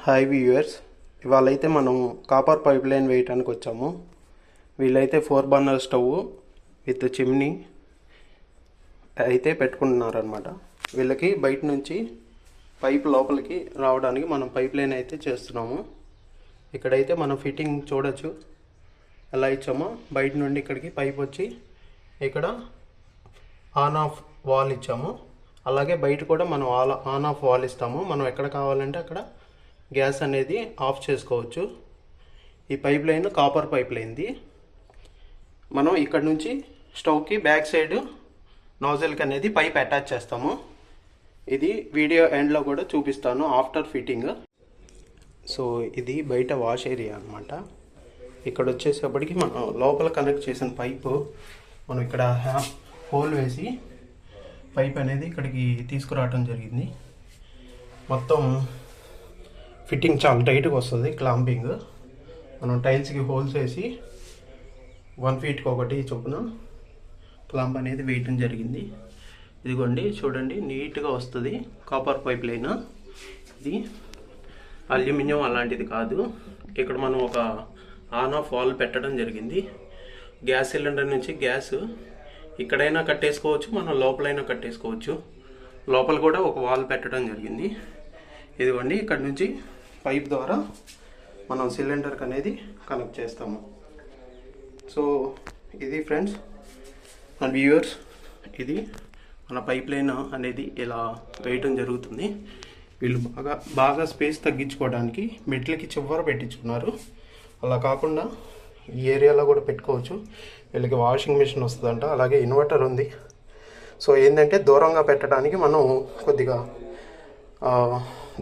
Hi viewers, ఇవాళ అయితే మనం కాపర్ పైప్ లైన్ వేయటానికి వచ్చాము. వీళ్ళైతే 4 బర్నర్ స్టవ్ విత్ చిమ్నీ అయితే పెట్టుకుంటున్నారనమాట. వీళ్ళకి బయట నుంచి పైప్ లోపలికి రావడానికి మనం పైప్ లైన్ అయితే చేస్తున్నాము. ఇక్కడైతే మనం ఫిట్టింగ్ చూడొచ్చు ఎలా ఇచ్చామో. బయట నుండి ఇక్కడికి పైప్ వచ్చి ఇక్కడ ఆన్ ఆఫ్ వాల్ ఇచ్చాము. అలాగే బయట కూడా మనం ఆన్ ఆఫ్ వాల్ ఇస్తాము. మనం ఎక్కడ కావాలంటే అక్కడ గ్యాస్ అనేది ఆఫ్ చేసుకోవచ్చు. ఈ పైప్ లైన్ కాపర్ పైప్ లైన్ది. మనం ఇక్కడ నుంచి స్టవ్కి బ్యాక్ సైడ్ నోజల్కి అనేది పైప్ అటాచ్ చేస్తాము. ఇది వీడియో ఎండ్లో కూడా చూపిస్తాను ఆఫ్టర్ ఫిట్టింగ్. సో ఇది బయట వాష్ ఏరియా అనమాట. ఇక్కడ వచ్చేసేపటికి మనం లోపల కనెక్ట్ చేసిన పైపు మనం ఇక్కడ హోల్ వేసి పైప్ అనేది ఇక్కడికి తీసుకురావటం జరిగింది. మొత్తం ఫిట్టింగ్ చాలా టైట్గా వస్తుంది. క్లాంపింగ్ మనం టైల్స్కి హోల్స్ వేసి 1 ఫీట్కి ఒకటి చొప్పున క్లాంప్ అనేది వేయటం జరిగింది. ఇదిగోండి చూడండి, నీట్గా వస్తుంది కాపర్ పైప్ లైన్. ఇది అల్యూమినియం అలాంటిది కాదు. ఇక్కడ మనం ఒక ఆన్ ఆఫ్ వాల్ పెట్టడం జరిగింది. గ్యాస్ సిలిండర్ నుంచి గ్యాస్ ఇక్కడైనా కట్టేసుకోవచ్చు, మనం లోపలైనా కట్టేసుకోవచ్చు. లోపల కూడా ఒక వాల్ పెట్టడం జరిగింది. ఇదిగోండి ఇక్కడ నుంచి పైప్ ద్వారా మనం సిలిండర్కి అనేది కనెక్ట్ చేస్తాము. సో ఇది ఫ్రెండ్స్ అండ్ వ్యూవర్స్, ఇది మన పైప్ లైన్ అనేది ఇలా వేయటం జరుగుతుంది. వీళ్ళు బాగా స్పేస్ తగ్గించుకోవడానికి మెట్లకి చివర పెట్టించుకున్నారు. అలా కాకుండా ఈ ఏరియాలో కూడా పెట్టుకోవచ్చు. వీళ్ళకి వాషింగ్ మిషన్ వస్తుందంట, అలాగే ఇన్వర్టర్ ఉంది. సో ఏంటంటే దూరంగా పెట్టడానికి మనం కొద్దిగా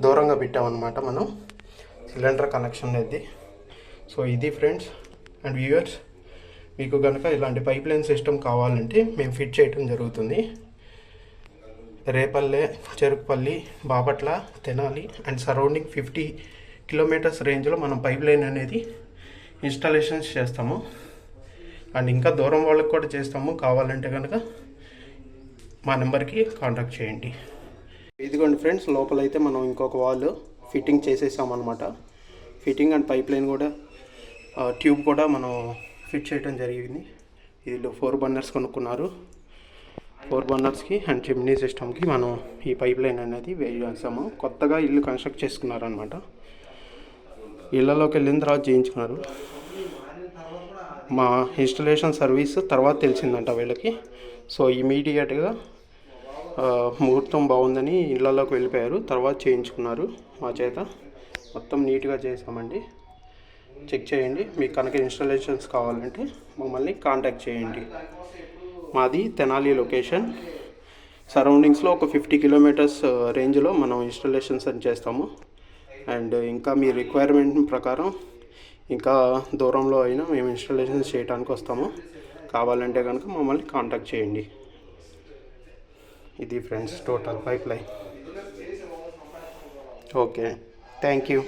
దూరంగా పెట్టామన్నమాట మనం సిలిండర్ కనెక్షన్ అనేది. సో ఇది ఫ్రెండ్స్ అండ్ వ్యూవర్స్, మీకు కనుక ఇలాంటి పైప్ లైన్ సిస్టమ్ కావాలంటే మేము ఫిట్ చేయడం జరుగుతుంది. Repalle, Cherukupalli, Bapatla, Tenali and surrounding 50 kilometres రేంజ్లో మనం పైప్ లైన్ అనేది ఇన్స్టాలేషన్స్ చేస్తాము. అండ్ ఇంకా దూరం వాళ్ళకి కూడా చేస్తాము. కావాలంటే కనుక మా నెంబర్కి కాంటాక్ట్ చేయండి. ఇదిగోండి ఫ్రెండ్స్, లోపలైతే మనం ఇంకొక వాల్ ఫిట్టింగ్ చేసేసామన్నమాట. ఫిట్టింగ్ అండ్ పైప్ లైన్ కూడా ట్యూబ్ కూడా మనం ఫిట్ చేయడం జరిగింది. వీళ్ళు 4 బర్నర్స్ కొనుక్కున్నారు. 4 బర్నర్స్కి అండ్ చిమ్నీ సిస్టమ్కి మనం ఈ పైప్ లైన్ అనేది వేసాము. కొత్తగా ఇల్లు కన్స్ట్రక్ట్ చేసుకున్నారనమాట. ఇళ్ళలోకి వెళ్ళిన తర్వాత చేయించుకున్నారు. మా ఇన్స్టలేషన్ సర్వీస్ తర్వాత తెలిసిందంట వీళ్ళకి. సో ఇమీడియట్గా ముహూర్తం బాగుందని ఇళ్ళలోకి వెళ్ళిపోయారు. తర్వాత చేయించుకున్నారు మా చేత. మొత్తం నీట్గా చేసామండి. చెక్ చేయండి. మీకు కనుక ఇన్స్టాలేషన్స్ కావాలంటే మమ్మల్ని కాంటాక్ట్ చేయండి. మాది తెనాలి లొకేషన్. సరౌండింగ్స్లో ఒక 50 కిలోమీటర్స్ రేంజ్లో మనం ఇన్స్టాలేషన్స్ అని చేస్తాము. అండ్ ఇంకా మీ రిక్వైర్మెంట్ ప్రకారం ఇంకా దూరంలో అయినా మేము ఇన్స్టాలేషన్స్ చేయడానికి వస్తాము. కావాలంటే కనుక మమ్మల్ని కాంటాక్ట్ చేయండి. ఇది friends total pipe line. Okay, thank you.